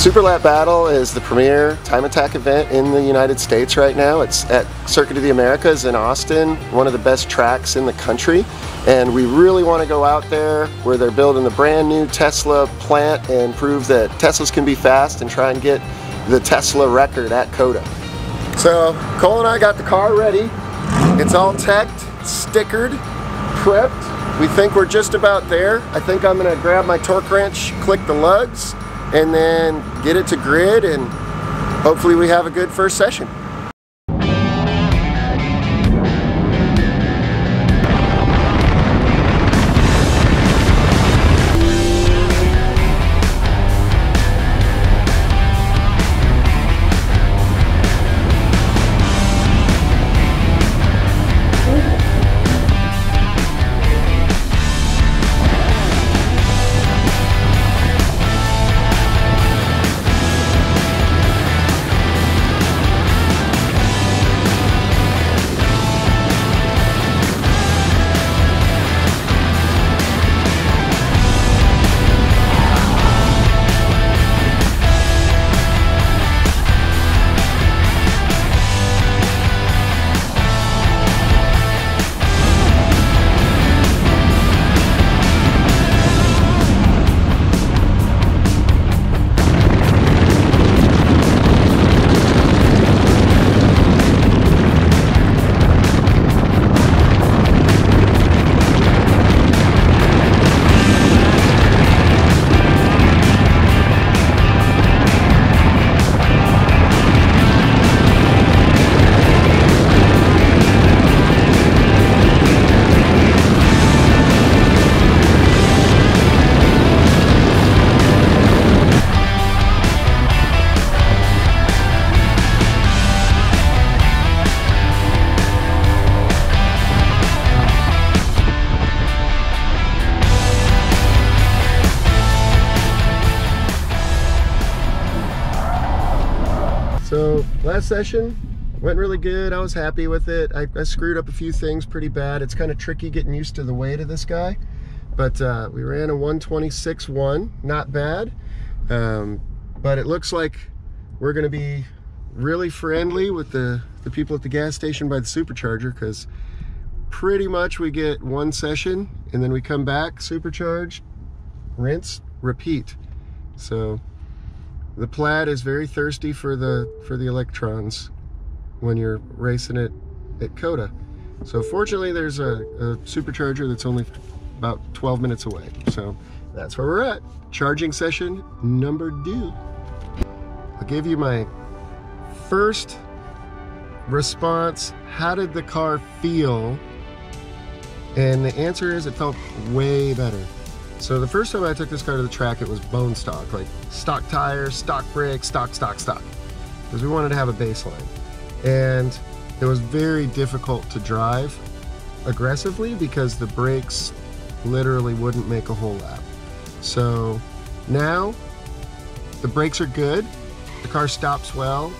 Super Lap Battle is the premier time attack event in the United States right now. It's at Circuit of the Americas in Austin, one of the best tracks in the country. And we really want to go out there where they're building the brand new Tesla plant and prove that Teslas can be fast and try and get the Tesla record at COTA. So Cole and I got the car ready. It's all teched, stickered, prepped. We think we're just about there. I think I'm gonna grab my torque wrench, click the lugs, and then get it to grid, and hopefully we have a good first session. So last session went really good. I was happy with it. I screwed up a few things pretty bad. It's kind of tricky getting used to the weight of this guy, but we ran a 126.1, not bad. But it looks like we're going to be really friendly with the people at the gas station by the supercharger, because pretty much we get one session and then we come back, supercharge, rinse, repeat. So the Plaid is very thirsty for the electrons when you're racing it at COTA. So fortunately there's a supercharger that's only about 12 minutes away. So that's where we're at. Charging session number 2. I'll give you my first response. How did the car feel? And the answer is it felt way better. So the first time I took this car to the track, it was bone stock, like stock tires, stock brakes, stock, because we wanted to have a baseline. And it was very difficult to drive aggressively because the brakes literally wouldn't make a whole lap. So now the brakes are good. The car stops well.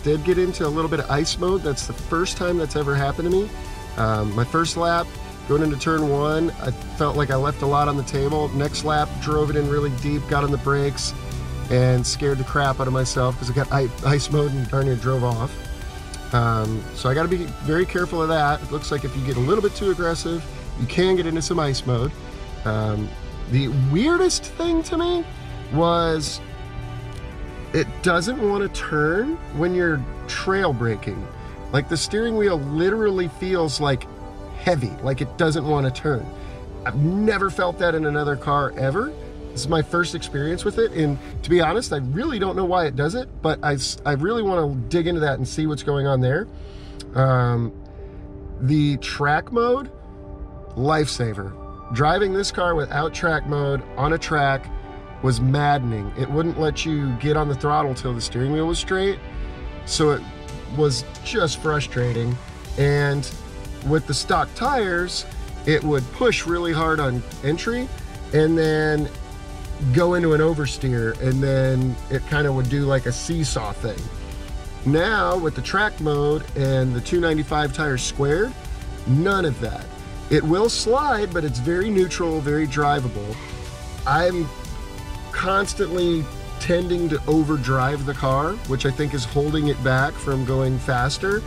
Did get into a little bit of ice mode. That's the first time that's ever happened to me. My first lap, going into turn 1, I felt like I left a lot on the table. Next lap, drove it in really deep, got on the brakes, and scared the crap out of myself because I got ice mode and darn near drove off. So I got to be very careful of that. It looks like if you get a little bit too aggressive, you can get into some ice mode. The weirdest thing to me was it doesn't want to turn when you're trail braking. Like the steering wheel literally feels like heavy, like it doesn't want to turn. I've never felt that in another car ever. This is my first experience with it, and to be honest, I really don't know why it does it, but I really want to dig into that and see what's going on there. The track mode, lifesaver. Driving this car without track mode on a track was maddening. It wouldn't let you get on the throttle till the steering wheel was straight, so it was just frustrating. And with the stock tires, it would push really hard on entry and then go into an oversteer, and then it kind of would do like a seesaw thing. Now with the track mode and the 295 tires squared, none of that. It will slide, but it's very neutral, very drivable. I'm constantly tending to overdrive the car, which I think is holding it back from going faster.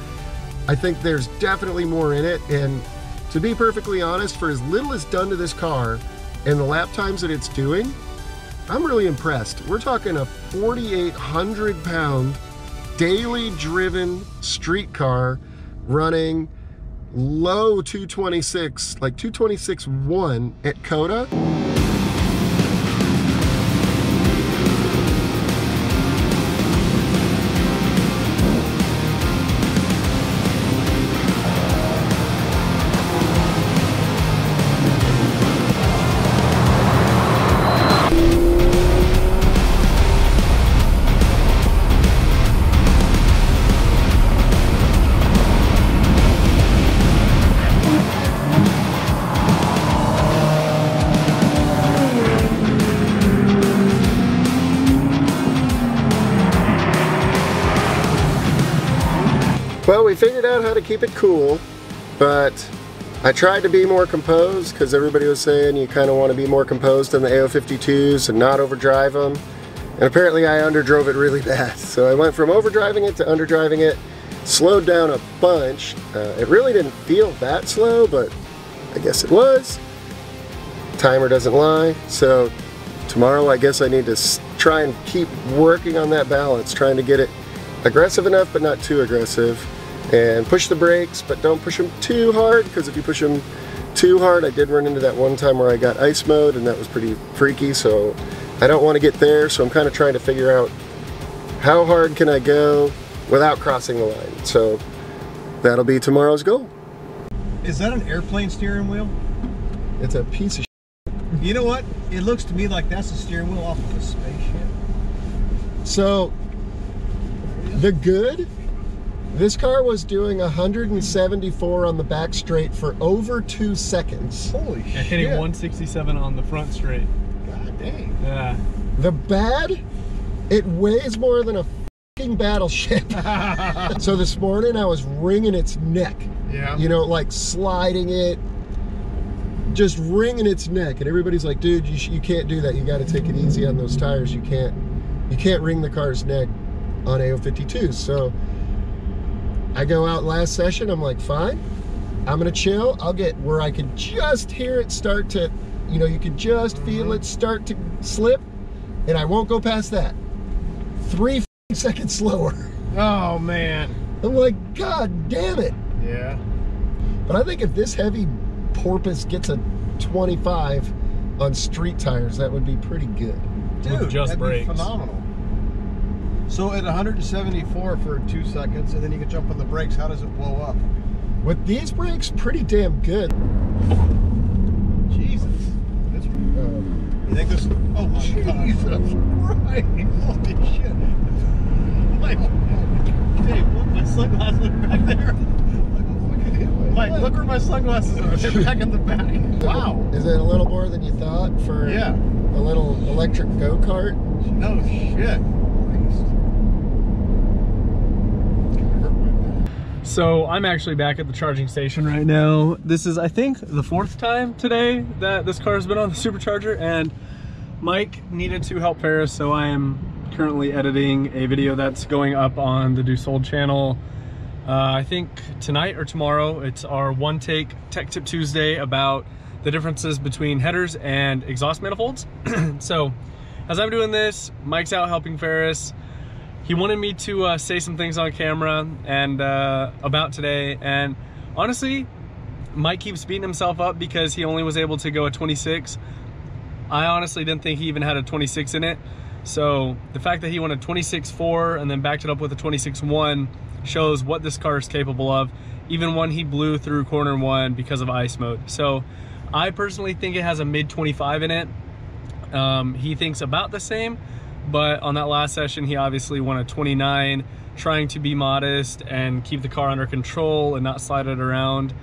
I think there's definitely more in it, and to be perfectly honest, for as little as done to this car and the lap times that it's doing, I'm really impressed. We're talking a 4,800 pound daily driven street car running low 226, like 226.1 at COTA. Well, we figured out how to keep it cool, but I tried to be more composed because everybody was saying you kind of want to be more composed on the AO52s and not overdrive them. And apparently I underdrove it really bad. So I went from overdriving it to underdriving it, slowed down a bunch. It really didn't feel that slow, but I guess it was. Timer doesn't lie. So tomorrow I guess I need to try and keep working on that balance, trying to get it aggressive enough but not too aggressive, and push the brakes but don't push them too hard, because if you push them too hard, I did run into that one time where I got ice mode and that was pretty freaky, so I don't want to get there. So I'm kind of trying to figure out how hard can I go without crossing the line. So that'll be tomorrow's goal. Is that an airplane steering wheel? It's a piece of shit. You know what? It looks to me like that's the steering wheel off of a spaceship. So the good, this car was doing 174 on the back straight for over 2 seconds. Holy shit. Hitting 167 on the front straight. God dang. Yeah. The bad, it weighs more than a fucking battleship. So this morning I was wringing its neck. Yeah. You know, like sliding it, just wringing its neck. And everybody's like, dude, you can't do that. You got to take it easy on those tires. You can't wring the car's neck on AO52s. So I go out last session, I'm like, fine, I'm gonna chill. I'll get where I could just hear it start to, you know, you could just feel it start to slip, and I won't go past that. 3 seconds slower. Oh man. I'm like, God damn it. Yeah. But I think if this heavy porpoise gets a 25 on street tires, that would be pretty good. Dude, with just that'd brakes. be phenomenal. So at 174 for 2 seconds, and then you can jump on the brakes, how does it blow up? With these brakes, pretty damn good. Jesus. That's, you think this? Oh my Jesus Christ! Holy shit! Hey, look, my sunglasses are back there. Mike, look where my sunglasses are. They're back in the back. Wow. Is it a little more than you thought for Yeah. a little electric go-kart? No shit. So I'm actually back at the charging station right now. This is, I think, the 4th time today that this car has been on the supercharger, and Mike needed to help Ferris, so I am currently editing a video that's going up on the Do Sold channel. I think tonight or tomorrow. It's our one take Tech Tip Tuesday about the differences between headers and exhaust manifolds. So as I'm doing this, Mike's out helping Ferris. He wanted me to say some things on camera and about today, and honestly, Mike keeps beating himself up because he only was able to go a 26. I honestly didn't think he even had a 26 in it. So the fact that he went a 26.4 and then backed it up with a 26.1 shows what this car is capable of, even when he blew through corner 1 because of ice mode. So I personally think it has a mid 25 in it. He thinks about the same, but on that last session, he obviously won a 29, trying to be modest and keep the car under control and not slide it around.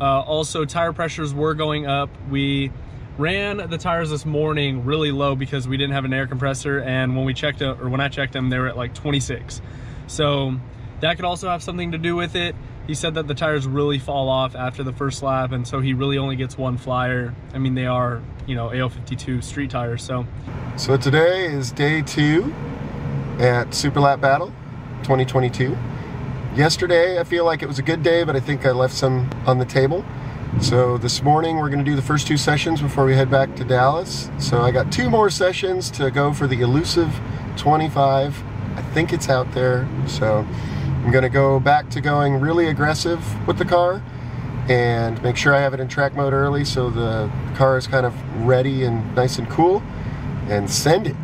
Also, tire pressures were going up. We ran the tires this morning really low because we didn't have an air compressor, and when we checked it, or when I checked them, they were at like 26. So that could also have something to do with it. he said that the tires really fall off after the first lap, and so he really only gets one flyer. I mean, they are, you know, AO52 street tires. So today is day 2 at Super Lap Battle 2022. Yesterday, I feel like it was a good day, but I think I left some on the table. So this morning, we're going to do the first 2 sessions before we head back to Dallas. So I got 2 more sessions to go for the elusive 25. I think it's out there. So I'm going to go back to going really aggressive with the car and make sure I have it in track mode early so the car is kind of ready and nice and cool, and send it.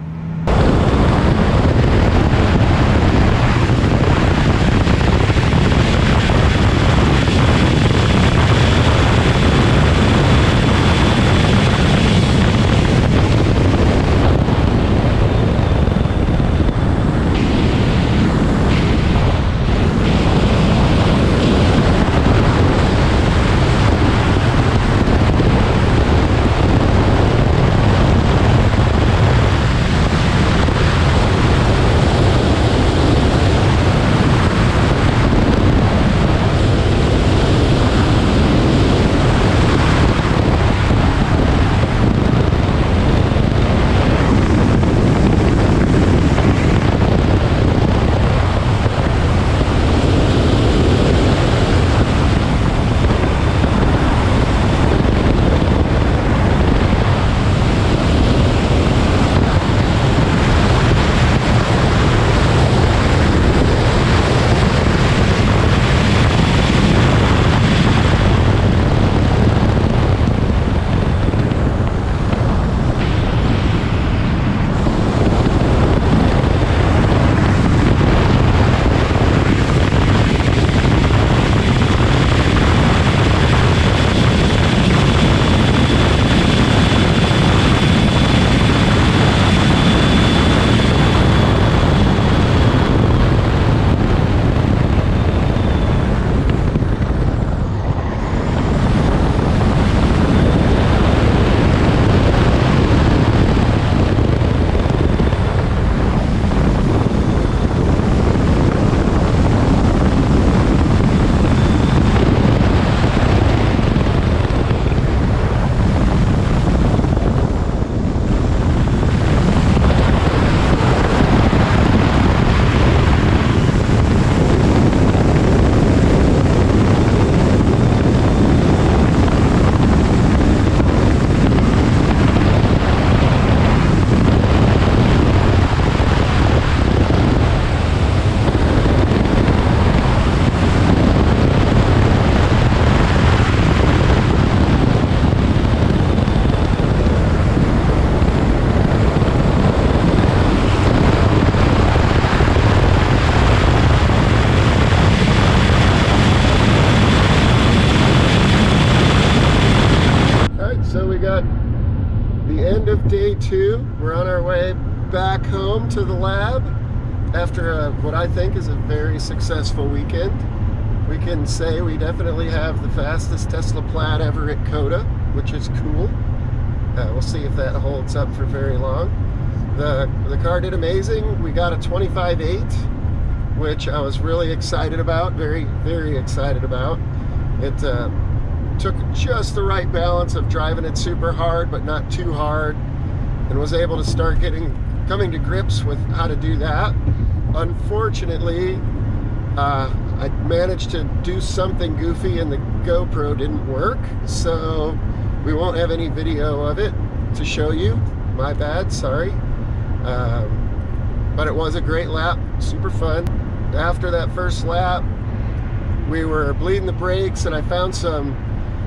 Day 2. We're on our way back home to the lab after what I think is a very successful weekend. We can say we definitely have the fastest Tesla Plaid ever at COTA, which is cool. We'll see if that holds up for very long. The car did amazing. We got a 25.8, which I was really excited about, very, very excited about. It took just the right balance of driving it super hard, but not too hard, and was able to start coming to grips with how to do that. Unfortunately, I managed to do something goofy and the GoPro didn't work, so we won't have any video of it to show you. My bad, sorry. But it was a great lap, super fun. After that first lap, we were bleeding the brakes and I found some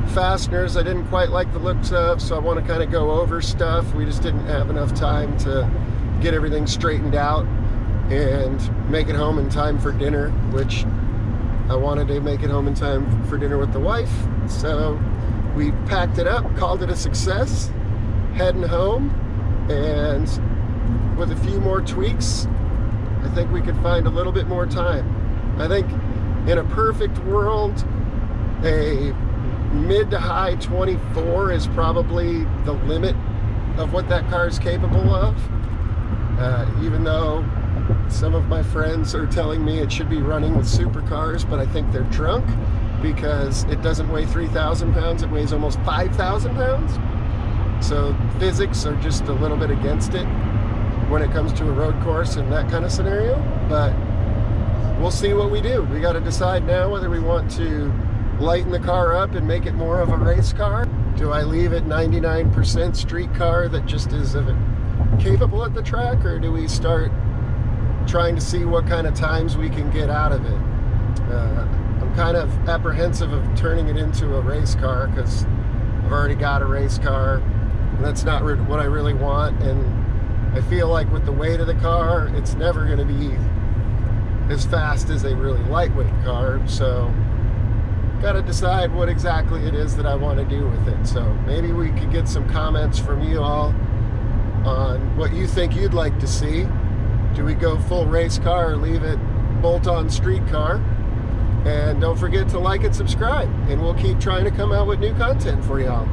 fasteners I didn't quite like the looks of, so I want to kind of go over stuff. We just didn't have enough time to get everything straightened out and make it home in time for dinner, which I wanted to make it home in time for dinner with the wife. So we packed it up, called it a success, heading home, and with a few more tweaks, I think we could find a little bit more time. I think in a perfect world, a mid to high 24 is probably the limit of what that car is capable of. Even though Some of my friends are telling me it should be running with supercars, but I think they're drunk because it doesn't weigh 3,000 pounds, it weighs almost 5,000 pounds. So physics are just a little bit against it when it comes to a road course and that kind of scenario, but we'll see what we do. We got to decide now whether we want to lighten the car up and make it more of a race car. Do I leave it 99% street car that just is capable at the track, or do we start trying to see what kind of times we can get out of it? I'm kind of apprehensive of turning it into a race car because I've already got a race car, and that's not what I really want. And I feel like with the weight of the car, it's never going to be as fast as a really lightweight car. So got to decide what exactly it is that I want to do with it. So maybe we could get some comments from you all on what you think you'd like to see. Do we go full race car or leave it bolt-on street car? And don't forget to like and subscribe, and we'll keep trying to come out with new content for y'all.